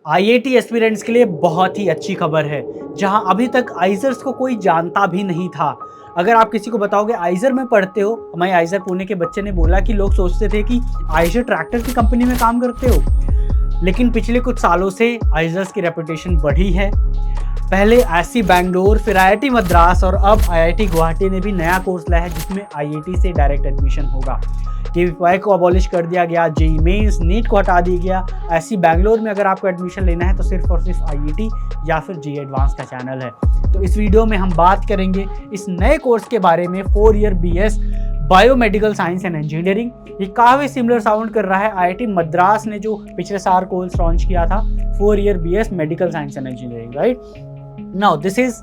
IIT aspirants के लिए बहुत ही अच्छी खबर है, जहां अभी तक आइजर्स को कोई जानता भी नहीं था। अगर आप किसी को बताओगे आइजर में पढ़ते हो, हमारे आइजर पुणे के बच्चे ने बोला कि लोग सोचते थे कि आइजर ट्रैक्टर की कंपनी में काम करते हो, लेकिन पिछले कुछ सालों से आइजर्स की रेपुटेशन बढ़ी है। पहले आईआईटी बैंगलोर, फिर आईआईटी मद्रास और अब आईआईटी गुवाहाटी ने भी नया कोर्स लाया है जिसमें आईआईटी से डायरेक्ट एडमिशन होगा। केवीपीवाई को अबॉलिश कर दिया गया, जेईई मेंस, नीट को हटा दिया गया। आईआईटी बैंगलोर में अगर आपको एडमिशन लेना है तो सिर्फ और सिर्फ आईआईटी या फिर जेईई एडवांस का चैनल है। तो इस वीडियो में हम बात करेंगे इस नए कोर्स के बारे में, 4 year BS biomedical science and engineering. ये काफ़ी सिमिलर साउंड कर रहा है आईआईटी मद्रास ने जो पिछले साल कोर्स लॉन्च किया था, 4 year BS medical science and engineering, right. Now this is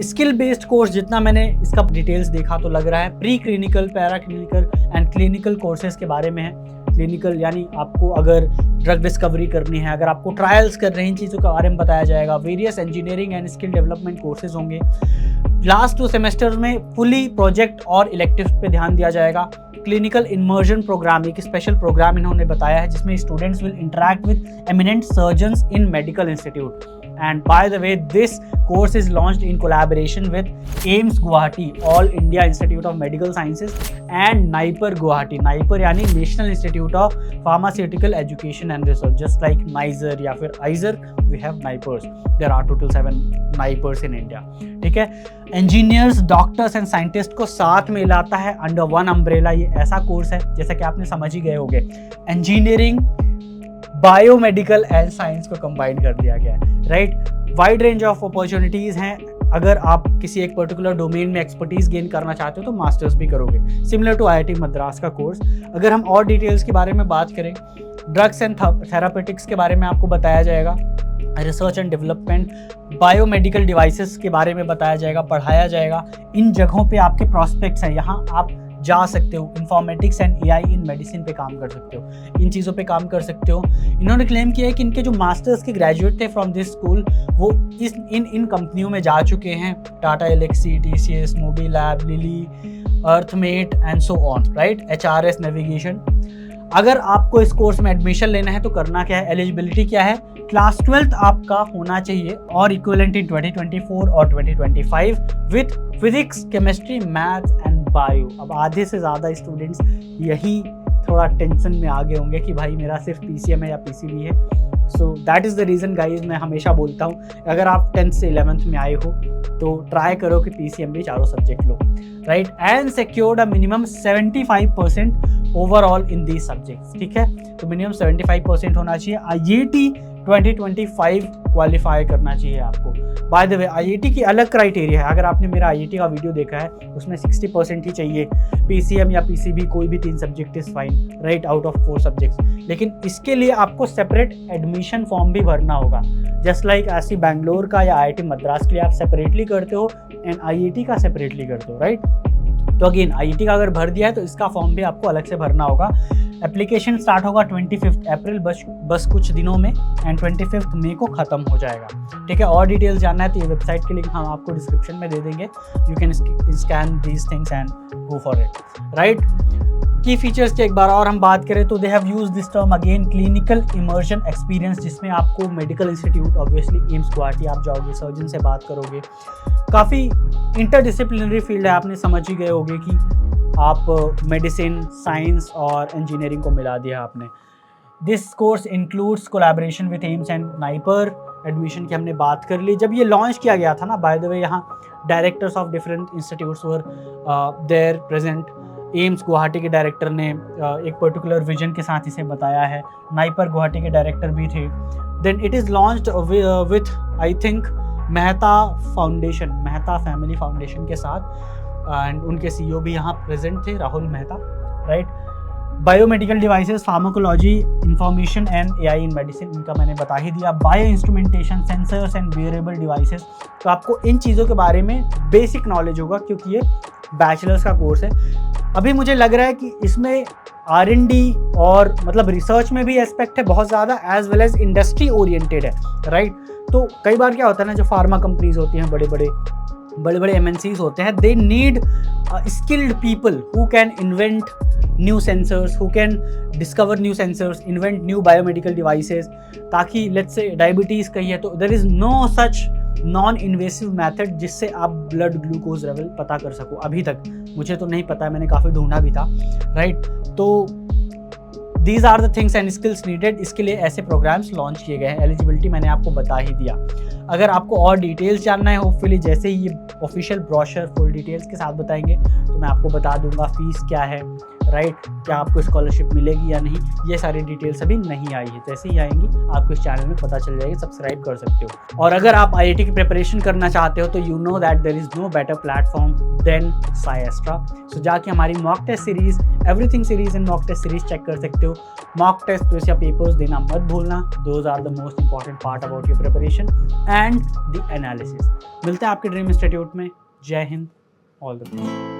skill based course. जितना मैंने इसका डिटेल्स देखा तो लग रहा है pre clinical, para clinical and clinical courses के बारे में है। क्लिनिकल यानी आपको अगर ड्रग डिस्कवरी करनी है, अगर आपको ट्रायल्स कर रहे हैं, इन चीज़ों के बारे में बताया जाएगा। Various engineering and skill development courses होंगे। लास्ट 2 सेमेस्टर में फुली प्रोजेक्ट और इलेक्टिव्स पे ध्यान दिया जाएगा। क्लिनिकल इमर्जन प्रोग्राम एक स्पेशल प्रोग्राम इन्होंने बताया है जिसमें students will interact with eminent surgeons in medical institute. And by the way, this course is launched in collaboration with AIIMS Guwahati, All India Institute of Medical Sciences, and NIPER Guwahati. NIPER यानी National Institute of Pharmaceutical Education and Research. Just like NIZR या फिर IZR, we have NIPERs. There are total 7 NIPERs in India. ठीक है, engineers, doctors and scientist को साथ में लाता है अंडर वन अम्ब्रेला। ये ऐसा कोर्स है जैसा कि आपने समझ ही गए होंगे, इंजीनियरिंग, बायोमेडिकल एंड साइंस को कंबाइन कर दिया गया है, right. Wide range of opportunities हैं। अगर आप किसी एक पर्टिकुलर डोमेन में एक्सपर्टीज गेन करना चाहते हो तो मास्टर्स भी करोगे, सिमिलर टू आईआईटी मद्रास का कोर्स। अगर हम और डिटेल्स के बारे में बात करें, ड्रग्स एंड थेरापेटिक्स के बारे में आपको बताया जाएगा, research and development, biomedical devices के बारे में बताया जाएगा, पढ़ाया जाएगा। इन जगहों पे आपके प्रॉस्पेक्ट्स हैं, यहाँ आप जा सकते हो। Informatics and AI in medicine पे काम कर सकते हो, इन चीज़ों पे काम कर सकते हो। इन्होंने क्लेम किया है कि इनके जो मास्टर्स के ग्रेजुएट थे फ्रॉम दिस स्कूल, वो इन कंपनियों में जा चुके हैं, Tata Elxsi, TCS, Mobilab, Lily, Earthmate and so on, right, HRS navigation. अगर आपको इस कोर्स में एडमिशन लेना है तो करना क्या है, एलिजिबिलिटी क्या है, क्लास 12th आपका होना चाहिए और इक्विवेलेंट इन 2024 और 2025 with physics, chemistry, maths and bio. अब आधे से ज़्यादा स्टूडेंट्स यही थोड़ा टेंशन में आगे होंगे कि भाई मेरा सिर्फ पीसीएम है या पीसीबी है। So that is the reason guys, मैं हमेशा बोलता हूँ अगर आप 10th से 11th में आए हो तो ट्राई करो कि पीसीएम भी चारों subject low, right. And secured a minimum 75% overall in these subjects, ठीक है। तो मिनिमम 75% होना चाहिए। आईआईटी 2025 क्वालिफाई करना चाहिए आपको। बाय द वे, आईआईटी की अलग क्राइटेरिया है। अगर आपने मेरा आईआईटी का वीडियो देखा है उसमें 60% ही चाहिए। पीसीएम या पीसीबी कोई भी 3 subject is fine, right, out of 4 subjects. लेकिन इसके लिए आपको सेपरेट एडमिशन फॉर्म भी भरना होगा, जस्ट लाइक आईआईटी बैंगलोर का या आईआईटी मद्रास के लिए आप सेपरेटली करते हो एंड आईआईटी का सेपरेटली करते हो, राइट। तो अगेन आईआईटी का अगर भर दिया है तो इसका फॉर्म भी आपको अलग से भरना होगा। एप्लीकेशन स्टार्ट होगा 25 अप्रैल, बस कुछ दिनों में, एंड 25 मई को ख़त्म हो जाएगा, ठीक है। और डिटेल्स जानना है तो ये वेबसाइट के लिंक हम आपको डिस्क्रिप्शन में दे देंगे। You can scan these things and go for it, right. की फीचर्स की एक बार और हम बात करें तो they have used this term again, clinical immersion experience, जिसमें आपको medical institute, obviously AIIMS Guwahati आप जाओगे, सर्जन से बात करोगे। काफ़ी इंटरडिसिप्लिनरी फील्ड है, आपने समझ ही गए होंगे कि आप मेडिसिन, साइंस और इंजीनियरिंग को मिला दिया आपने। This course includes collaboration with AIIMS and NIPER. Admission की हमने बात कर ली। जब ये लॉन्च किया गया था ना, बाय द वे, यहाँ directors of different institutes were there present. AIIMS Guwahati के डायरेक्टर ने एक पर्टिकुलर विजन के साथ इसे बताया है। नाइपर गुवाहाटी के डायरेक्टर भी थे। Then it is launched with I think Mehta foundation, Mehta family foundation के साथ, एंड उनके सीईओ भी यहाँ प्रेजेंट थे, Rahul Mehta, right. Biomedical devices, pharmacology, information and AI in medicine, इनका मैंने बता ही दिया। Bio instrumentation, sensors and wearable devices, तो आपको इन चीज़ों के बारे में बेसिक नॉलेज होगा क्योंकि ये बैचलर्स का कोर्स है। अभी मुझे लग रहा है कि इसमें R&D और मतलब रिसर्च में भी एस्पेक्ट है बहुत ज़्यादा, as well as industry oriented है, राइट। तो कई बार क्या होता है ना, जो फार्मा कंपनीज होती हैं बड़े बड़े, बड़े बड़े MNCs होते हैं, they need skilled people who can invent new sensors, who can discover new sensors, invent new biomedical devices, ताकि let's say डायबिटीज़ कही है तो there is no such non invasive method जिससे आप ब्लड ग्लूकोज लेवल पता कर सको। अभी तक मुझे तो नहीं पता है, मैंने काफ़ी ढूंढा भी था, राइट। तो these are the things and skills needed, इसके लिए ऐसे प्रोग्राम्स लॉन्च किए गए हैं। एलिजिबिलिटी मैंने आपको बता ही दिया। अगर आपको और डिटेल्स जानना है, होपफुली जैसे ही ये ऑफिशियल ब्रोशर फुल डिटेल्स के साथ बताएंगे तो मैं आपको बता दूंगा फीस क्या है, राइट, क्या आपको स्कॉलरशिप मिलेगी या नहीं, ये सारी डिटेल्स अभी नहीं आई है। जैसे ही आएंगी आपको इस चैनल में पता चल जाएगी, सब्सक्राइब कर सकते हो। और अगर आप IIT की प्रिपरेशन करना चाहते हो तो you know that there is no better platform than Cyastra. So जाके हमारी mock test series, everything series and mock test series check कर सकते हो। मॉक टेस्ट या पेपर्स देना मत भूलना, those are the most important part about your preparation and the analysis. मिलते हैं आपके ड्रीम इंस्टीट्यूट में। जय हिंद, ऑल द बेस्ट।